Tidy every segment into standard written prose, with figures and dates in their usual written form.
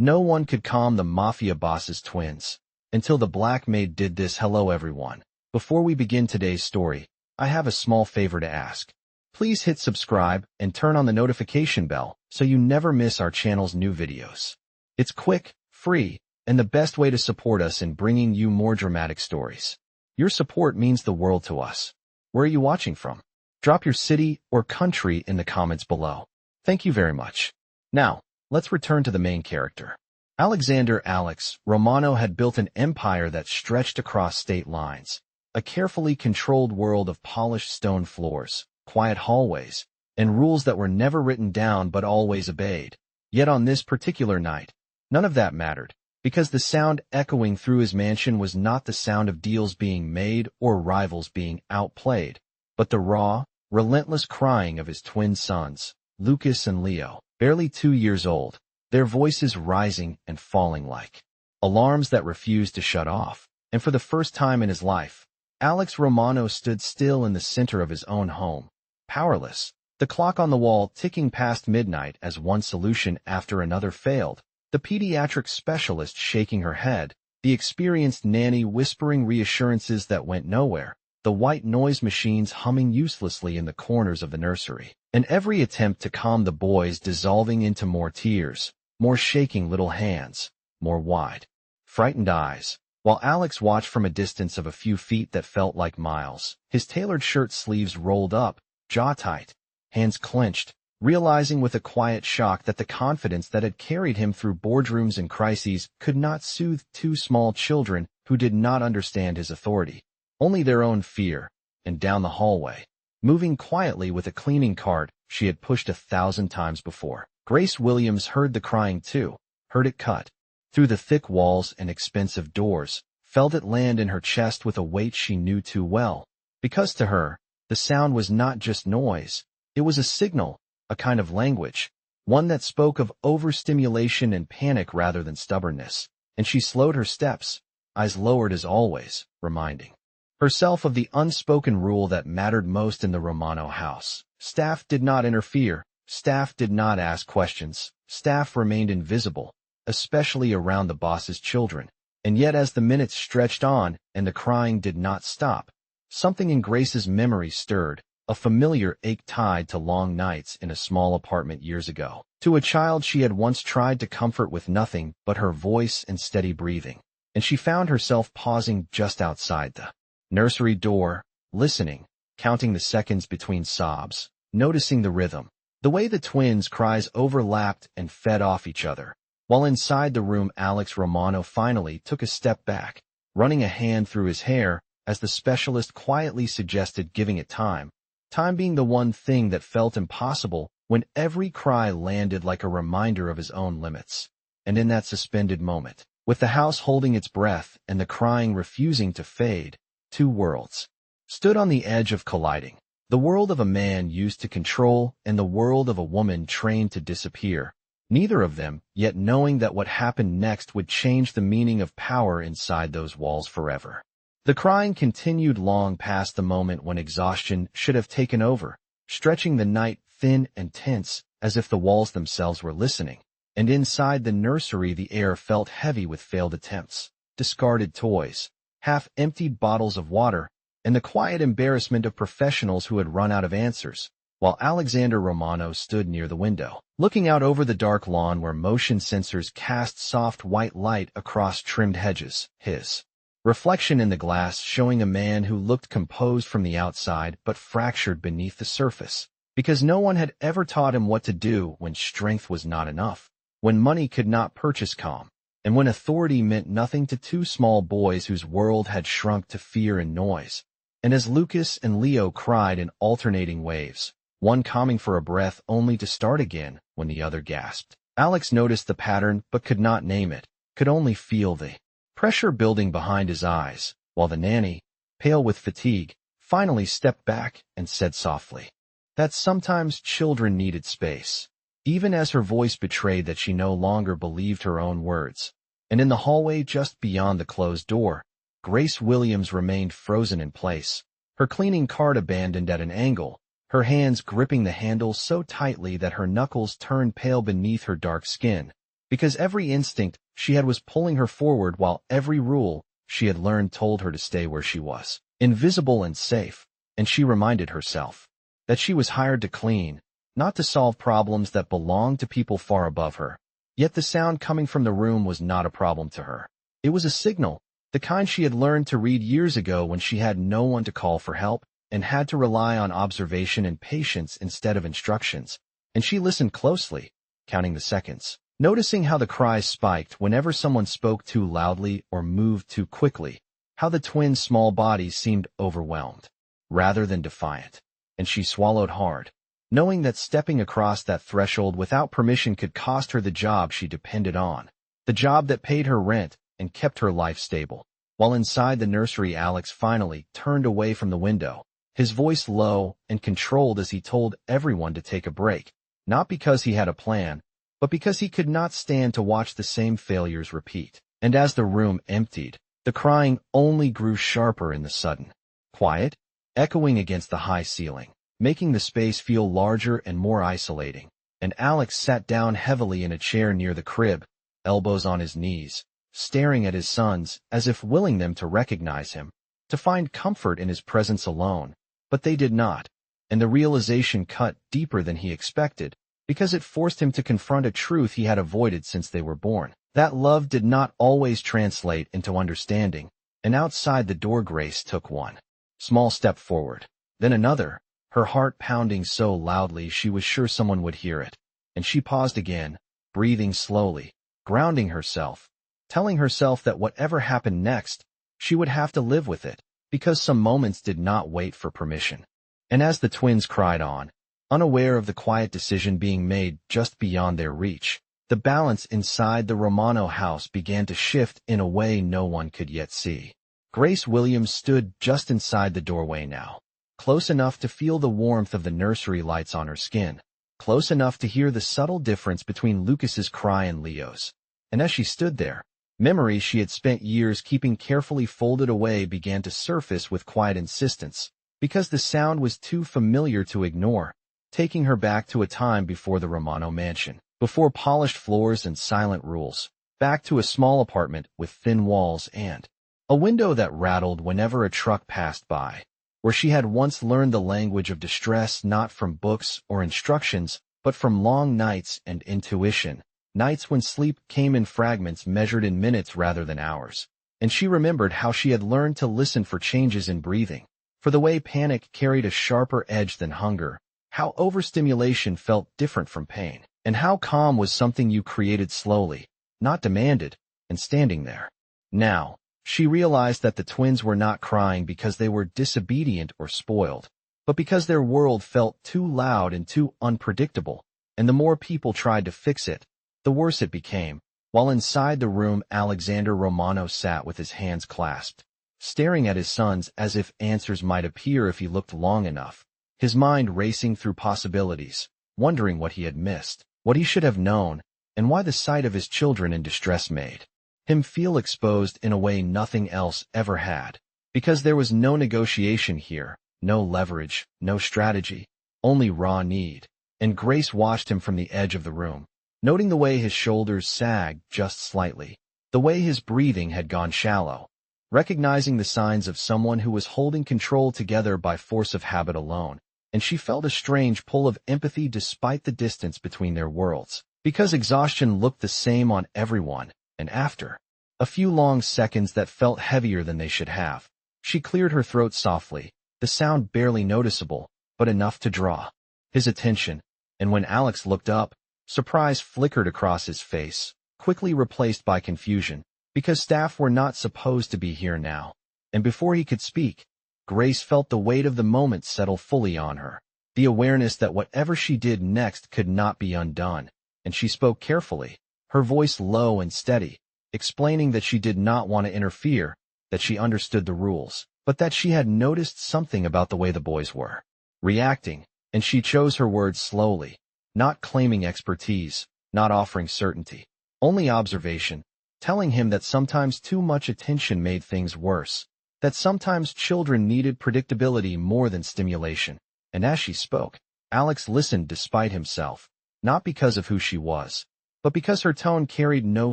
No one could calm the Mafia Boss's twins. Until the Black Maid did this. Hello everyone. Before we begin today's story, I have a small favor to ask. Please hit subscribe and turn on the notification bell so you never miss our channel's new videos. It's quick, free, and the best way to support us in bringing you more dramatic stories. Your support means the world to us. Where are you watching from? Drop your city or country in the comments below. Thank you very much. Now, let's return to the main character. Alexander Alex Romano had built an empire that stretched across state lines, a carefully controlled world of polished stone floors, quiet hallways, and rules that were never written down but always obeyed. Yet on this particular night, none of that mattered, because the sound echoing through his mansion was not the sound of deals being made or rivals being outplayed, but the raw, relentless crying of his twin sons, Lucas and Leo, barely 2 years old, their voices rising and falling like alarms that refused to shut off. And for the first time in his life, Alex Romano stood still in the center of his own home, powerless, the clock on the wall ticking past midnight as one solution after another failed, the pediatric specialist shaking her head, the experienced nanny whispering reassurances that went nowhere, the white noise machines humming uselessly in the corners of the nursery, and every attempt to calm the boys dissolving into more tears, more shaking little hands, more wide, frightened eyes, while Alex watched from a distance of a few feet that felt like miles, his tailored shirt sleeves rolled up, jaw tight, hands clenched, realizing with a quiet shock that the confidence that had carried him through boardrooms and crises could not soothe 2 small children who did not understand his authority, only their own fear. And down the hallway, moving quietly with a cleaning cart she had pushed 1,000 times before, Grace Williams heard the crying too, heard it cut through the thick walls and expensive doors, felt it land in her chest with a weight she knew too well, because to her, the sound was not just noise, it was a signal, a kind of language, one that spoke of overstimulation and panic rather than stubbornness, and she slowed her steps, eyes lowered as always, reminding herself of the unspoken rule that mattered most in the Romano house. Staff did not interfere, staff did not ask questions, staff remained invisible, especially around the boss's children. And yet as the minutes stretched on and the crying did not stop, something in Grace's memory stirred, a familiar ache tied to long nights in a small apartment years ago, to a child she had once tried to comfort with nothing but her voice and steady breathing. And she found herself pausing just outside the nursery door, listening, counting the seconds between sobs, noticing the rhythm, the way the twins' cries overlapped and fed off each other. While inside the room, Alex Romano finally took a step back, running a hand through his hair as the specialist quietly suggested giving it time, time being the one thing that felt impossible when every cry landed like a reminder of his own limits. And in that suspended moment, with the house holding its breath and the crying refusing to fade, 2 worlds stood on the edge of colliding. The world of a man used to control and the world of a woman trained to disappear. Neither of them, yet knowing that what happened next would change the meaning of power inside those walls forever. The crying continued long past the moment when exhaustion should have taken over, stretching the night thin and tense as if the walls themselves were listening. And inside the nursery the air felt heavy with failed attempts, discarded toys, half-emptied bottles of water, and the quiet embarrassment of professionals who had run out of answers, while Alexander Romano stood near the window, looking out over the dark lawn where motion sensors cast soft white light across trimmed hedges, his reflection in the glass showing a man who looked composed from the outside but fractured beneath the surface, because no one had ever taught him what to do when strength was not enough, when money could not purchase calm, and when authority meant nothing to 2 small boys whose world had shrunk to fear and noise. And as Lucas and Leo cried in alternating waves, one calming for a breath only to start again when the other gasped, Alex noticed the pattern but could not name it, could only feel the pressure building behind his eyes, while the nanny, pale with fatigue, finally stepped back and said softly that sometimes children needed space, even as her voice betrayed that she no longer believed her own words. And in the hallway just beyond the closed door, Grace Williams remained frozen in place, her cleaning cart abandoned at an angle, her hands gripping the handle so tightly that her knuckles turned pale beneath her dark skin, because every instinct she had was pulling her forward while every rule she had learned told her to stay where she was, invisible and safe. And she reminded herself that she was hired to clean, not to solve problems that belonged to people far above her. Yet the sound coming from the room was not a problem to her. It was a signal, the kind she had learned to read years ago when she had no one to call for help and had to rely on observation and patience instead of instructions. And she listened closely, counting the seconds, noticing how the cries spiked whenever someone spoke too loudly or moved too quickly, how the twins' small bodies seemed overwhelmed, rather than defiant. And she swallowed hard, knowing that stepping across that threshold without permission could cost her the job she depended on, the job that paid her rent and kept her life stable. While inside the nursery, Alex finally turned away from the window, his voice low and controlled as he told everyone to take a break, not because he had a plan, but because he could not stand to watch the same failures repeat. And as the room emptied, the crying only grew sharper in the sudden quiet, echoing against the high ceiling, making the space feel larger and more isolating. And Alex sat down heavily in a chair near the crib, elbows on his knees, staring at his sons as if willing them to recognize him, to find comfort in his presence alone. But they did not, and the realization cut deeper than he expected, because it forced him to confront a truth he had avoided since they were born. That love did not always translate into understanding, and outside the door Grace took one small step forward, then another, her heart pounding so loudly she was sure someone would hear it. And she paused again, breathing slowly, grounding herself, telling herself that whatever happened next, she would have to live with it, because some moments did not wait for permission. And as the twins cried on, unaware of the quiet decision being made just beyond their reach, the balance inside the Romano house began to shift in a way no one could yet see. Grace Williams stood just inside the doorway now, close enough to feel the warmth of the nursery lights on her skin, close enough to hear the subtle difference between Lucas's cry and Leo's. And as she stood there, memories she had spent years keeping carefully folded away began to surface with quiet insistence, because the sound was too familiar to ignore, taking her back to a time before the Romano mansion, before polished floors and silent rules, back to a small apartment with thin walls and a window that rattled whenever a truck passed by, where she had once learned the language of distress not from books or instructions, but from long nights and intuition, nights when sleep came in fragments measured in minutes rather than hours. And she remembered how she had learned to listen for changes in breathing, for the way panic carried a sharper edge than hunger, how overstimulation felt different from pain, and how calm was something you created slowly, not demanded. And standing there now, she realized that the twins were not crying because they were disobedient or spoiled, but because their world felt too loud and too unpredictable, and the more people tried to fix it, the worse it became. While inside the room, Alexander Romano sat with his hands clasped, staring at his sons as if answers might appear if he looked long enough, his mind racing through possibilities, wondering what he had missed, what he should have known, and why the sight of his children in distress made him feel exposed in a way nothing else ever had. Because there was no negotiation here, no leverage, no strategy, only raw need. And Grace watched him from the edge of the room, noting the way his shoulders sagged just slightly, the way his breathing had gone shallow, recognizing the signs of someone who was holding control together by force of habit alone. And she felt a strange pull of empathy despite the distance between their worlds, because exhaustion looked the same on everyone. And after a few long seconds that felt heavier than they should have, she cleared her throat softly, the sound barely noticeable, but enough to draw his attention. And when Alex looked up, surprise flickered across his face, quickly replaced by confusion, because staff were not supposed to be here now. And before he could speak, Grace felt the weight of the moment settle fully on her, the awareness that whatever she did next could not be undone. And she spoke carefully, her voice low and steady, explaining that she did not want to interfere, that she understood the rules, but that she had noticed something about the way the boys were reacting. And she chose her words slowly, not claiming expertise, not offering certainty, only observation, telling him that sometimes too much attention made things worse, that sometimes children needed predictability more than stimulation. And as she spoke, Alex listened despite himself, not because of who she was, but because her tone carried no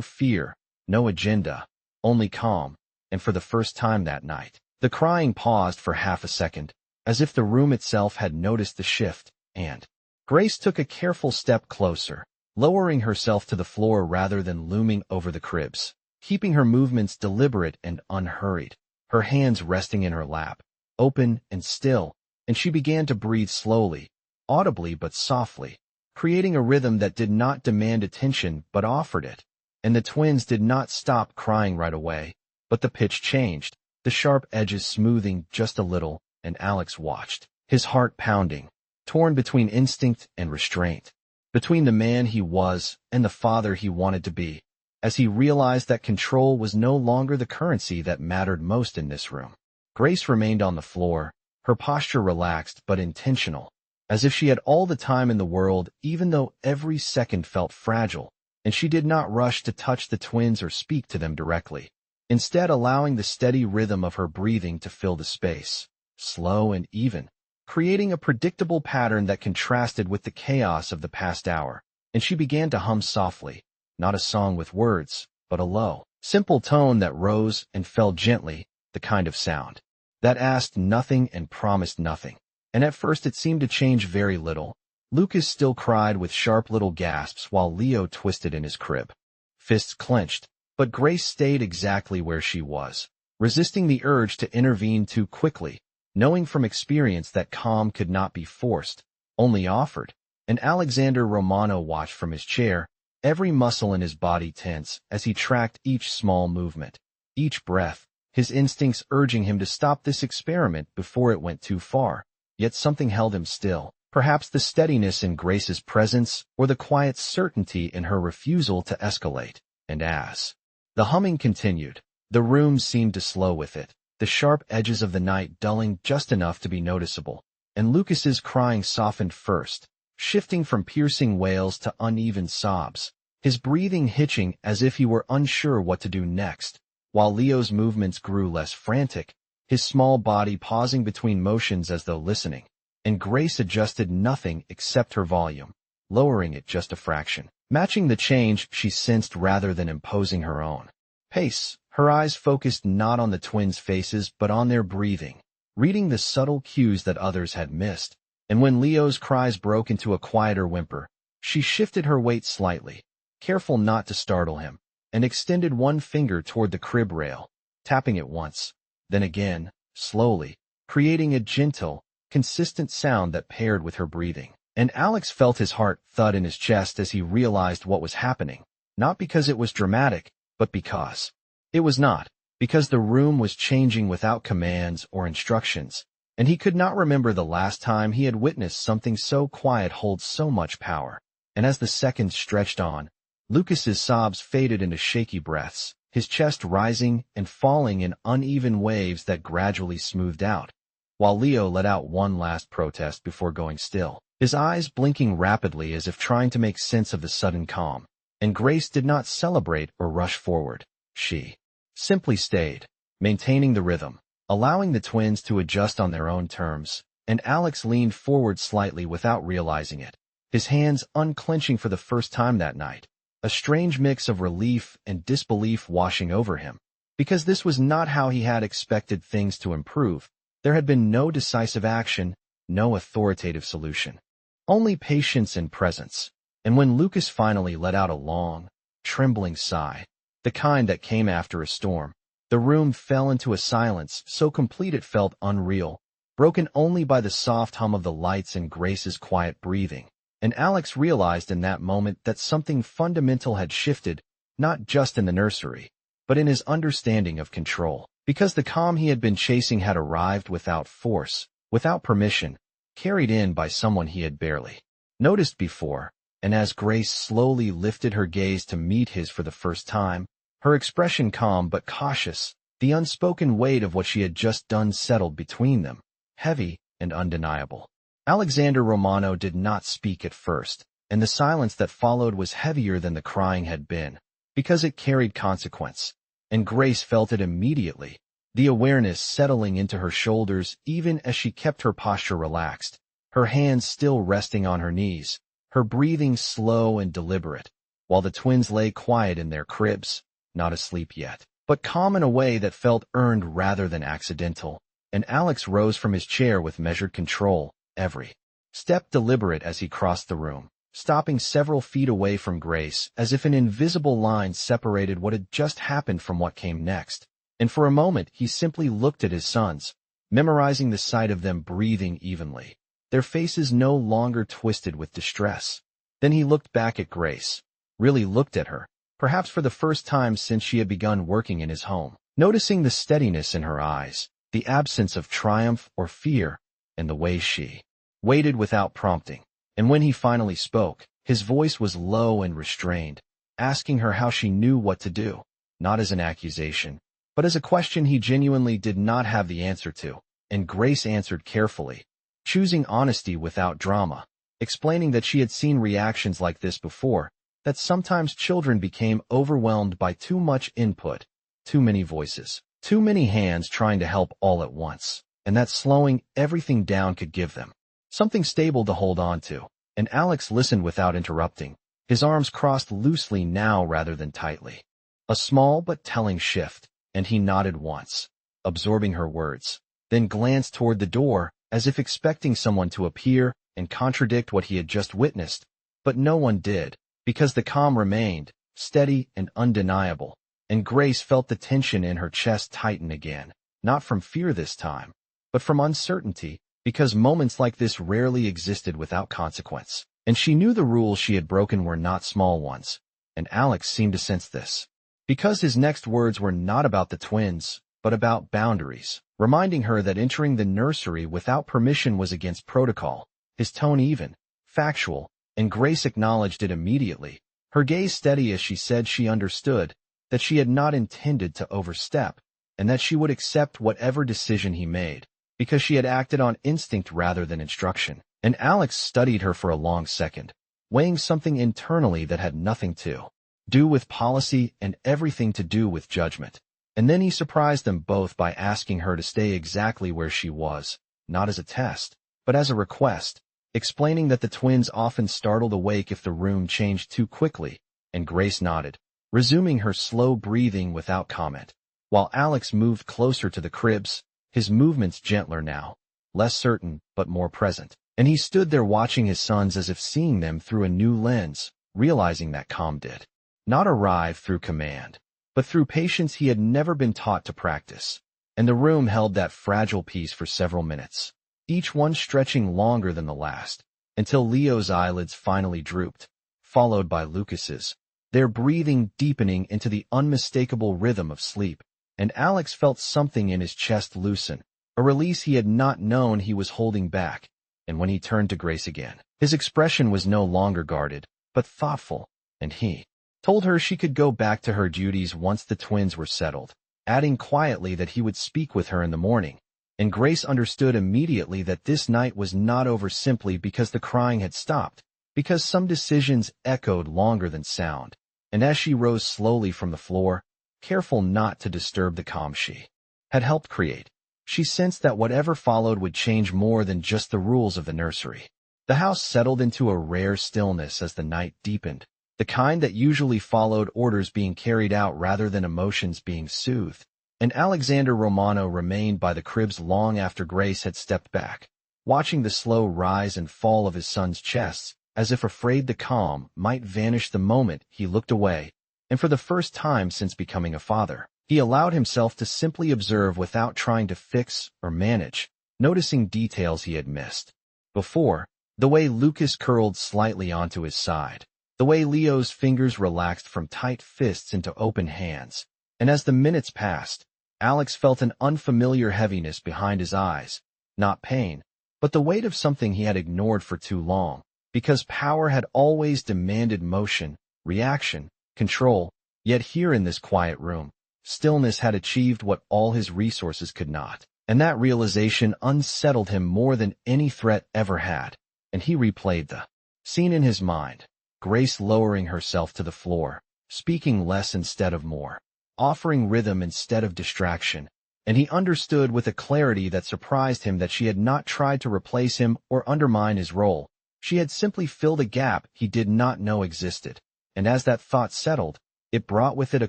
fear, no agenda, only calm, and for the first time that night, the crying paused for half a second, as if the room itself had noticed the shift, and Grace took a careful step closer, lowering herself to the floor rather than looming over the cribs, keeping her movements deliberate and unhurried, her hands resting in her lap, open and still, and she began to breathe slowly, audibly but softly, creating a rhythm that did not demand attention but offered it. And the twins did not stop crying right away, but the pitch changed, the sharp edges smoothing just a little, and Alex watched, his heart pounding, torn between instinct and restraint, between the man he was and the father he wanted to be, as he realized that control was no longer the currency that mattered most in this room. Grace remained on the floor, her posture relaxed but intentional, as if she had all the time in the world even though every second felt fragile, and she did not rush to touch the twins or speak to them directly, instead allowing the steady rhythm of her breathing to fill the space, slow and even, creating a predictable pattern that contrasted with the chaos of the past hour. And she began to hum softly, not a song with words, but a low, simple tone that rose and fell gently, the kind of sound that asked nothing and promised nothing. And at first it seemed to change very little. Lucas still cried with sharp little gasps while Leo twisted in his crib, fists clenched, but Grace stayed exactly where she was, resisting the urge to intervene too quickly, knowing from experience that calm could not be forced, only offered. And Alexander Romano watched from his chair, every muscle in his body tense as he tracked each small movement, each breath, his instincts urging him to stop this experiment before it went too far. Yet something held him still, perhaps the steadiness in Grace's presence or the quiet certainty in her refusal to escalate. And as the humming continued, the room seemed to slow with it, the sharp edges of the night dulling just enough to be noticeable, and Lucas's crying softened first, shifting from piercing wails to uneven sobs, his breathing hitching as if he were unsure what to do next, while Leo's movements grew less frantic, his small body pausing between motions as though listening, and Grace adjusted nothing except her volume, lowering it just a fraction, matching the change she sensed rather than imposing her own pace, her eyes focused not on the twins' faces but on their breathing, reading the subtle cues that others had missed. And when Leo's cries broke into a quieter whimper, she shifted her weight slightly, careful not to startle him, and extended one finger toward the crib rail, tapping it once, then again, slowly, creating a gentle, consistent sound that paired with her breathing. And Alex felt his heart thud in his chest as he realized what was happening, not because it was dramatic, but because it was not, because the room was changing without commands or instructions, and he could not remember the last time he had witnessed something so quiet hold so much power. And as the seconds stretched on, Lucas's sobs faded into shaky breaths, his chest rising and falling in uneven waves that gradually smoothed out, while Leo let out one last protest before going still, his eyes blinking rapidly as if trying to make sense of the sudden calm. And Grace did not celebrate or rush forward. She simply stayed, maintaining the rhythm, allowing the twins to adjust on their own terms, and Alex leaned forward slightly without realizing it, his hands unclenching for the first time that night, a strange mix of relief and disbelief washing over him, because this was not how he had expected things to improve. There had been no decisive action, no authoritative solution, only patience and presence. And when Lucas finally let out a long, trembling sigh, the kind that came after a storm, the room fell into a silence so complete it felt unreal, broken only by the soft hum of the lights and Grace's quiet breathing. And Alex realized in that moment that something fundamental had shifted, not just in the nursery, but in his understanding of control, because the calm he had been chasing had arrived without force, without permission, carried in by someone he had barely noticed before. And as Grace slowly lifted her gaze to meet his for the first time, her expression calm but cautious, the unspoken weight of what she had just done settled between them, heavy and undeniable. Alexander Romano did not speak at first, and the silence that followed was heavier than the crying had been, because it carried consequence. And Grace felt it immediately, the awareness settling into her shoulders even as she kept her posture relaxed, her hands still resting on her knees, her breathing slow and deliberate, while the twins lay quiet in their cribs, not asleep yet, but calm in a way that felt earned rather than accidental, and Alex rose from his chair with measured control, every step deliberate as he crossed the room, stopping several feet away from Grace as if an invisible line separated what had just happened from what came next. And for a moment he simply looked at his sons, memorizing the sight of them breathing evenly, their faces no longer twisted with distress. Then he looked back at Grace, really looked at her, perhaps for the first time since she had begun working in his home, noticing the steadiness in her eyes, the absence of triumph or fear, and the way she waited without prompting. And when he finally spoke, his voice was low and restrained, asking her how she knew what to do, not as an accusation, but as a question he genuinely did not have the answer to. And Grace answered carefully, choosing honesty without drama, explaining that she had seen reactions like this before, that sometimes children became overwhelmed by too much input, too many voices, too many hands trying to help all at once, and that slowing everything down could give them something stable to hold on to. And Alex listened without interrupting, his arms crossed loosely now rather than tightly. A small but telling shift, and he nodded once, absorbing her words, then glanced toward the door, as if expecting someone to appear and contradict what he had just witnessed. But no one did, because the calm remained, steady and undeniable, and Grace felt the tension in her chest tighten again, not from fear this time, but from uncertainty, because moments like this rarely existed without consequence. And she knew the rules she had broken were not small ones, and Alex seemed to sense this, because his next words were not about the twins, but about boundaries, reminding her that entering the nursery without permission was against protocol, his tone even, factual, and Grace acknowledged it immediately, her gaze steady as she said she understood, that she had not intended to overstep, and that she would accept whatever decision he made, because she had acted on instinct rather than instruction. And Alex studied her for a long second, weighing something internally that had nothing to do with policy and everything to do with judgment. And then he surprised them both by asking her to stay exactly where she was, not as a test, but as a request, explaining that the twins often startled awake if the room changed too quickly, and Grace nodded, resuming her slow breathing without comment, while Alex moved closer to the cribs, his movements gentler now, less certain but more present. And he stood there watching his sons as if seeing them through a new lens, realizing that calm did not arrive through command, but through patience he had never been taught to practice. And the room held that fragile peace for several minutes, each one stretching longer than the last, until Leo's eyelids finally drooped, followed by Lucas's, their breathing deepening into the unmistakable rhythm of sleep. And Alex felt something in his chest loosen, a release he had not known he was holding back. And when he turned to Grace again, his expression was no longer guarded, but thoughtful, and he told her she could go back to her duties once the twins were settled, adding quietly that he would speak with her in the morning. And Grace understood immediately that this night was not over simply because the crying had stopped, because some decisions echoed longer than sound. And as she rose slowly from the floor, careful not to disturb the calm she had helped create, she sensed that whatever followed would change more than just the rules of the nursery. The house settled into a rare stillness as the night deepened, the kind that usually followed orders being carried out rather than emotions being soothed. And Alexander Romano remained by the cribs long after Grace had stepped back, watching the slow rise and fall of his sons' chests, as if afraid the calm might vanish the moment he looked away. And for the first time since becoming a father, he allowed himself to simply observe without trying to fix or manage, noticing details he had missed before, the way Lucas curled slightly onto his side, the way Leo's fingers relaxed from tight fists into open hands. And as the minutes passed, Alex felt an unfamiliar heaviness behind his eyes, not pain, but the weight of something he had ignored for too long, because power had always demanded motion, reaction, control. Yet here in this quiet room, stillness had achieved what all his resources could not, and that realization unsettled him more than any threat ever had. And he replayed the scene in his mind, Grace lowering herself to the floor, speaking less instead of more, offering rhythm instead of distraction, and he understood with a clarity that surprised him that she had not tried to replace him or undermine his role. She had simply filled a gap he did not know existed. and as that thought settled, it brought with it a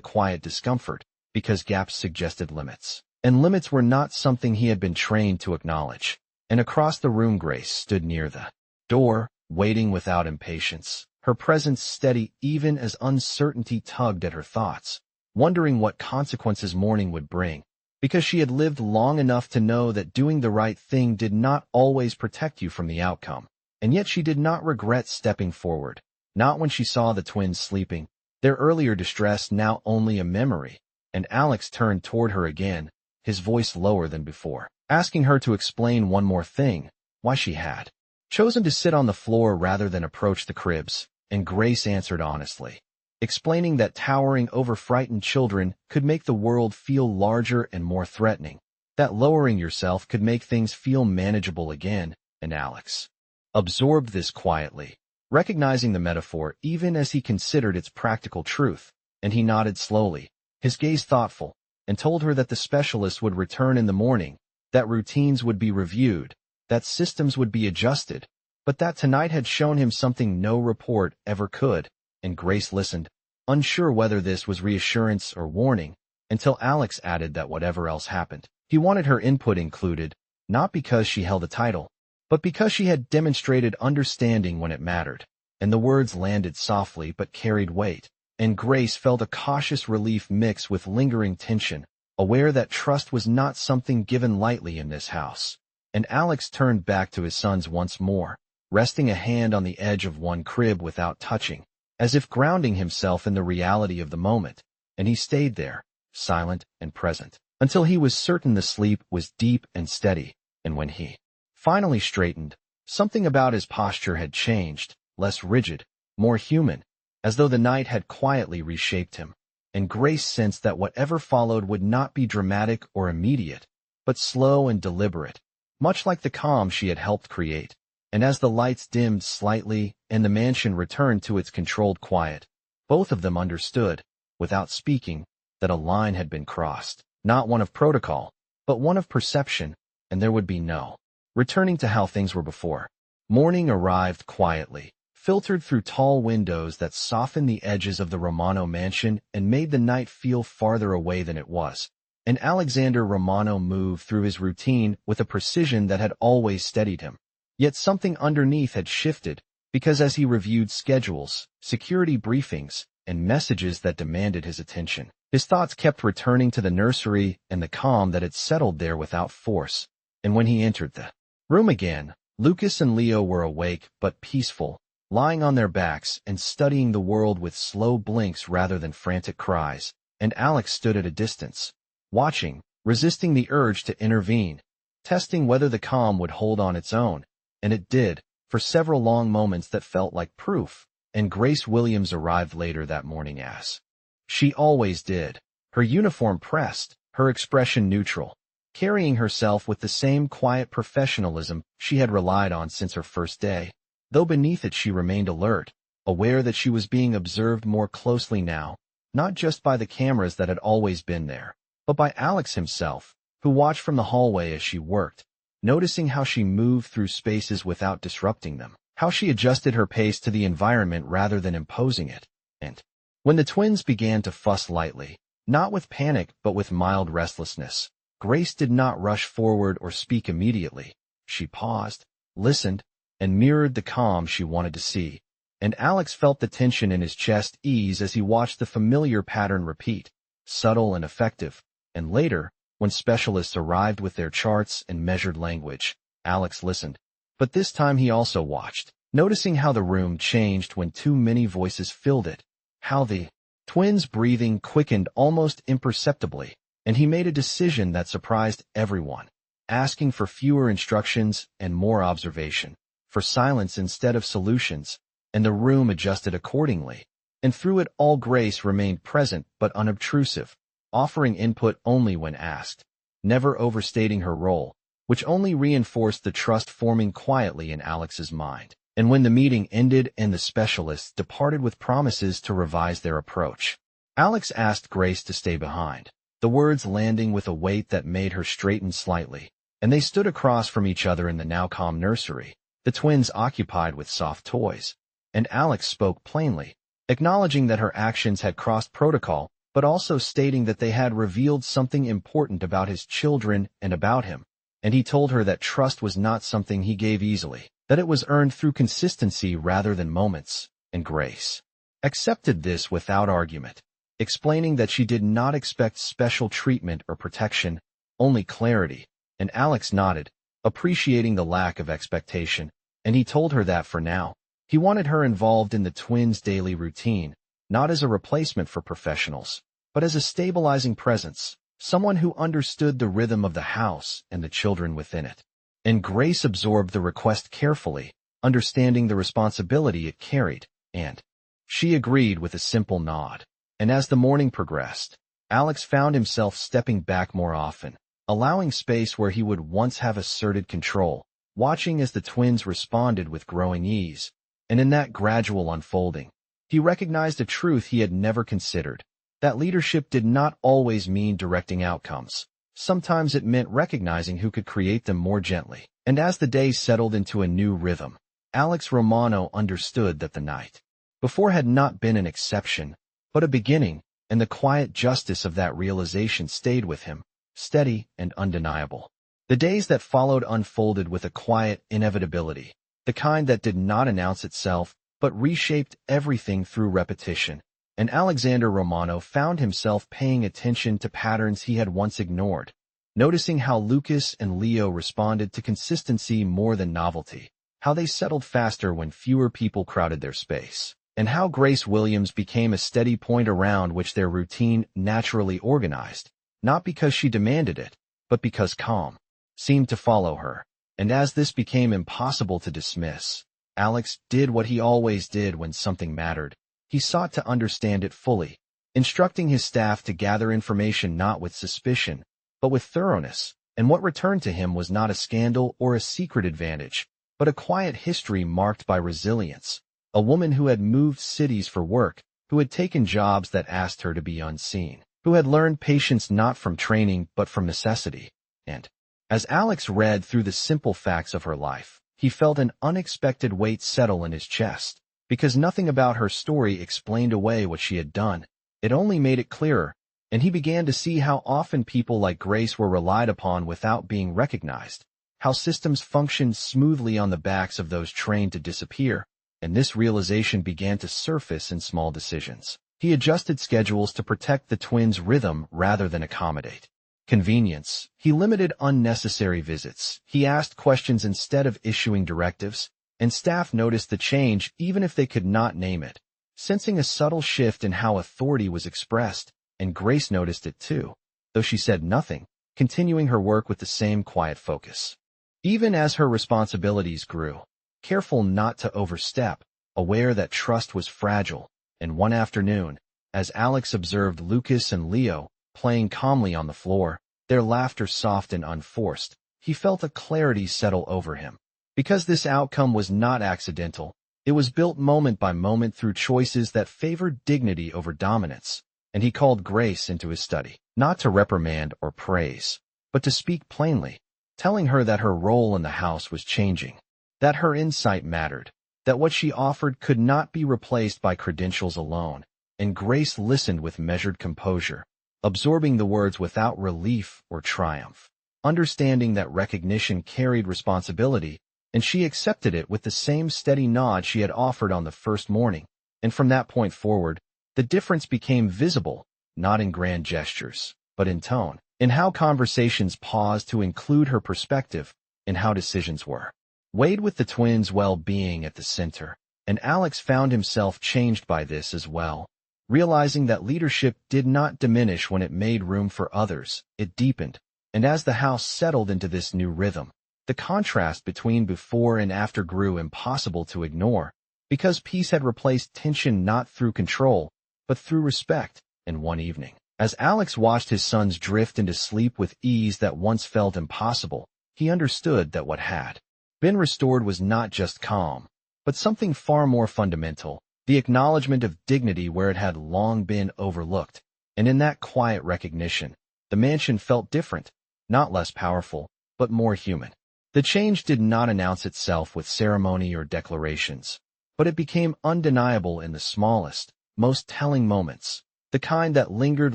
quiet discomfort, because gaps suggested limits. And limits were not something he had been trained to acknowledge. And across the room Grace stood near the door, waiting without impatience, her presence steady even as uncertainty tugged at her thoughts, wondering what consequences morning would bring, because she had lived long enough to know that doing the right thing did not always protect you from the outcome. And yet she did not regret stepping forward, not when she saw the twins sleeping, their earlier distress now only a memory. And Alex turned toward her again, his voice lower than before, asking her to explain one more thing, why she had chosen to sit on the floor rather than approach the cribs. And Grace answered honestly, explaining that towering over frightened children could make the world feel larger and more threatening, that lowering yourself could make things feel manageable again. And Alex absorbed this quietly, recognizing the metaphor even as he considered its practical truth, and he nodded slowly, his gaze thoughtful, and told her that the specialist would return in the morning, that routines would be reviewed, that systems would be adjusted, but that tonight had shown him something no report ever could. And Grace listened, unsure whether this was reassurance or warning, until Alex added that whatever else happened, he wanted her input included, not because she held a title, but because she had demonstrated understanding when it mattered. And the words landed softly but carried weight, and Grace felt a cautious relief mix with lingering tension, aware that trust was not something given lightly in this house. And Alex turned back to his sons once more, resting a hand on the edge of one crib without touching, as if grounding himself in the reality of the moment, and he stayed there, silent and present, until he was certain the sleep was deep and steady. And when he finally straightened, something about his posture had changed, less rigid, more human, as though the night had quietly reshaped him. And Grace sensed that whatever followed would not be dramatic or immediate, but slow and deliberate, much like the calm she had helped create. And as the lights dimmed slightly and the mansion returned to its controlled quiet, both of them understood, without speaking, that a line had been crossed, not one of protocol, but one of perception, and there would be no returning to how things were before. Morning arrived quietly, filtered through tall windows that softened the edges of the Romano mansion and made the night feel farther away than it was. And Alexander Romano moved through his routine with a precision that had always steadied him. Yet something underneath had shifted, because as he reviewed schedules, security briefings, and messages that demanded his attention, his thoughts kept returning to the nursery and the calm that had settled there without force. And when he entered the room again, Lucas and Leo were awake but peaceful, lying on their backs and studying the world with slow blinks rather than frantic cries. And Alex stood at a distance, watching, resisting the urge to intervene, testing whether the calm would hold on its own. And it did, for several long moments that felt like proof. And Grace Williams arrived later that morning as she always did, her uniform pressed, her expression neutral, carrying herself with the same quiet professionalism she had relied on since her first day, though beneath it she remained alert, aware that she was being observed more closely now, not just by the cameras that had always been there, but by Alex himself, who watched from the hallway as she worked, noticing how she moved through spaces without disrupting them, how she adjusted her pace to the environment rather than imposing it. And when the twins began to fuss lightly, not with panic but with mild restlessness, Grace did not rush forward or speak immediately. She paused, listened, and mirrored the calm she wanted to see. And Alex felt the tension in his chest ease as he watched the familiar pattern repeat, subtle and effective. And later, when specialists arrived with their charts and measured language, Alex listened. But this time he also watched, noticing how the room changed when too many voices filled it, how the twins' breathing quickened almost imperceptibly, and he made a decision that surprised everyone, asking for fewer instructions and more observation, for silence instead of solutions, and the room adjusted accordingly. And through it all Grace remained present but unobtrusive, offering input only when asked, never overstating her role, which only reinforced the trust forming quietly in Alex's mind. And when the meeting ended and the specialists departed with promises to revise their approach, Alex asked Grace to stay behind, the words landing with a weight that made her straighten slightly, and they stood across from each other in the now calm nursery, the twins occupied with soft toys. And Alex spoke plainly, acknowledging that her actions had crossed protocol, but also stating that they had revealed something important about his children and about him. And he told her that trust was not something he gave easily, that it was earned through consistency rather than moments, and Grace accepted this without argument, explaining that she did not expect special treatment or protection, only clarity, and Alex nodded, appreciating the lack of expectation, and he told her that for now, he wanted her involved in the twins' daily routine, not as a replacement for professionals, but as a stabilizing presence, someone who understood the rhythm of the house and the children within it. And Grace absorbed the request carefully, understanding the responsibility it carried, and she agreed with a simple nod. And as the morning progressed, Alex found himself stepping back more often, allowing space where he would once have asserted control, watching as the twins responded with growing ease. And in that gradual unfolding, he recognized a truth he had never considered, that leadership did not always mean directing outcomes. Sometimes it meant recognizing who could create them more gently. And as the day settled into a new rhythm, Alex Romano understood that the night before had not been an exception, but a beginning, and the quiet justice of that realization stayed with him, steady and undeniable. The days that followed unfolded with a quiet inevitability, the kind that did not announce itself, but reshaped everything through repetition. And Alexander Romano found himself paying attention to patterns he had once ignored, noticing how Lucas and Leo responded to consistency more than novelty, how they settled faster when fewer people crowded their space, and how Grace Williams became a steady point around which their routine naturally organized, not because she demanded it, but because calm seemed to follow her. And as this became impossible to dismiss, Alex did what he always did when something mattered. He sought to understand it fully, instructing his staff to gather information not with suspicion, but with thoroughness. And what returned to him was not a scandal or a secret advantage, but a quiet history marked by resilience. A woman who had moved cities for work, who had taken jobs that asked her to be unseen, who had learned patience not from training but from necessity. And as Alex read through the simple facts of her life, he felt an unexpected weight settle in his chest, because nothing about her story explained away what she had done. It only made it clearer, and he began to see how often people like Grace were relied upon without being recognized, how systems functioned smoothly on the backs of those trained to disappear. And this realization began to surface in small decisions. He adjusted schedules to protect the twins' rhythm rather than accommodate convenience. He limited unnecessary visits. He asked questions instead of issuing directives, and staff noticed the change even if they could not name it, sensing a subtle shift in how authority was expressed. And Grace noticed it too, though she said nothing, continuing her work with the same quiet focus. Even as her responsibilities grew, careful not to overstep, aware that trust was fragile. And one afternoon, as Alex observed Lucas and Leo playing calmly on the floor, their laughter soft and unforced, he felt a clarity settle over him. Because this outcome was not accidental, it was built moment by moment through choices that favored dignity over dominance. And he called Grace into his study, not to reprimand or praise, but to speak plainly, telling her that her role in the house was changing, that her insight mattered, that what she offered could not be replaced by credentials alone. And Grace listened with measured composure, absorbing the words without relief or triumph, understanding that recognition carried responsibility, and she accepted it with the same steady nod she had offered on the first morning. And from that point forward, the difference became visible, not in grand gestures, but in tone, in how conversations paused to include her perspective, in how decisions were weighed with the twins' well-being at the center. And Alex found himself changed by this as well, realizing that leadership did not diminish when it made room for others, it deepened. And as the house settled into this new rhythm, the contrast between before and after grew impossible to ignore, because peace had replaced tension not through control, but through respect. And one evening, as Alex watched his sons drift into sleep with ease that once felt impossible, he understood that what had been restored was not just calm, but something far more fundamental, the acknowledgement of dignity where it had long been overlooked. And in that quiet recognition, the mansion felt different, not less powerful, but more human. The change did not announce itself with ceremony or declarations, but it became undeniable in the smallest, most telling moments, the kind that lingered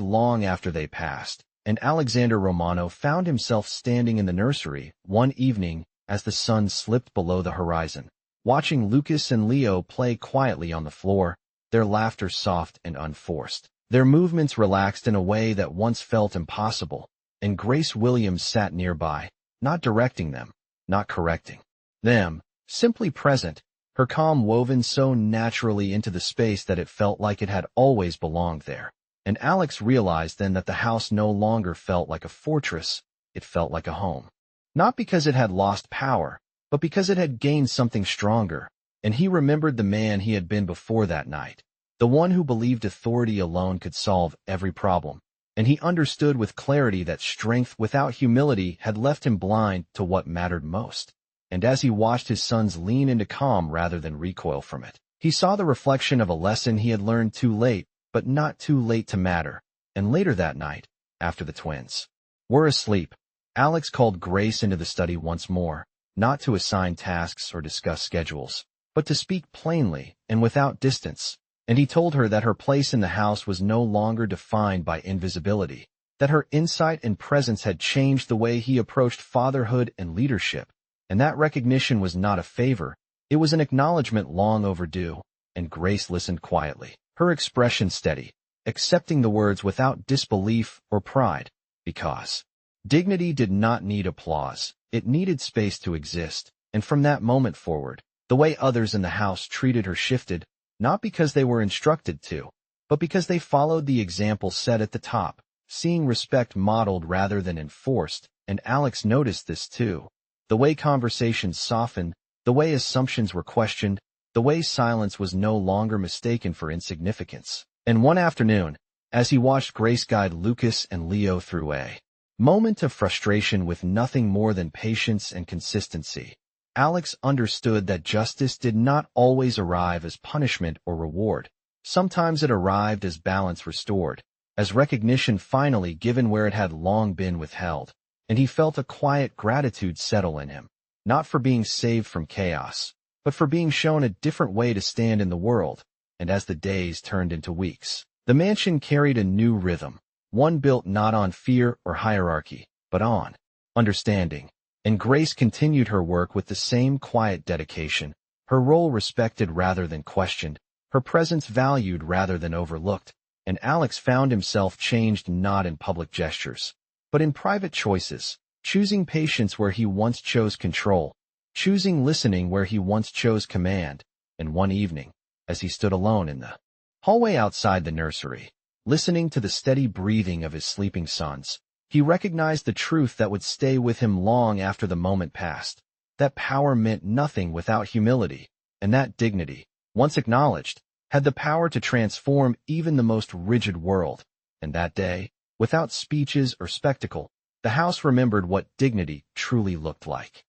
long after they passed, and Alexander Romano found himself standing in the nursery one evening as the sun slipped below the horizon, watching Lucas and Leo play quietly on the floor, their laughter soft and unforced, their movements relaxed in a way that once felt impossible, and Grace Williams sat nearby, not directing them, not correcting them, simply present, her calm woven so naturally into the space that it felt like it had always belonged there. And Alex realized then that the house no longer felt like a fortress, it felt like a home. Not because it had lost power, but because it had gained something stronger, and he remembered the man he had been before that night, the one who believed authority alone could solve every problem, and he understood with clarity that strength without humility had left him blind to what mattered most. And as he watched his sons lean into calm rather than recoil from it, he saw the reflection of a lesson he had learned too late, but not too late to matter. And later that night, after the twins were asleep, Alex called Grace into the study once more, not to assign tasks or discuss schedules, but to speak plainly and without distance. And he told her that her place in the house was no longer defined by invisibility, that her insight and presence had changed the way he approached fatherhood and leadership. And that recognition was not a favor, it was an acknowledgement long overdue, and Grace listened quietly, her expression steady, accepting the words without disbelief or pride, because dignity did not need applause, it needed space to exist, and from that moment forward, the way others in the house treated her shifted, not because they were instructed to, but because they followed the example set at the top, seeing respect modeled rather than enforced, and Alex noticed this too. The way conversations softened, the way assumptions were questioned, the way silence was no longer mistaken for insignificance. And one afternoon, as he watched Grace guide Lucas and Leo through a moment of frustration with nothing more than patience and consistency, Alex understood that justice did not always arrive as punishment or reward. Sometimes it arrived as balance restored, as recognition finally given where it had long been withheld. And he felt a quiet gratitude settle in him, not for being saved from chaos, but for being shown a different way to stand in the world. And as the days turned into weeks, the mansion carried a new rhythm, one built not on fear or hierarchy, but on understanding. And Grace continued her work with the same quiet dedication, her role respected rather than questioned, her presence valued rather than overlooked. And Alex found himself changed not in public gestures, but in private choices, choosing patience where he once chose control, choosing listening where he once chose command. And one evening, as he stood alone in the hallway outside the nursery, listening to the steady breathing of his sleeping sons, he recognized the truth that would stay with him long after the moment passed, that power meant nothing without humility, and that dignity, once acknowledged, had the power to transform even the most rigid world. And that day, without speeches or spectacle, the house remembered what dignity truly looked like.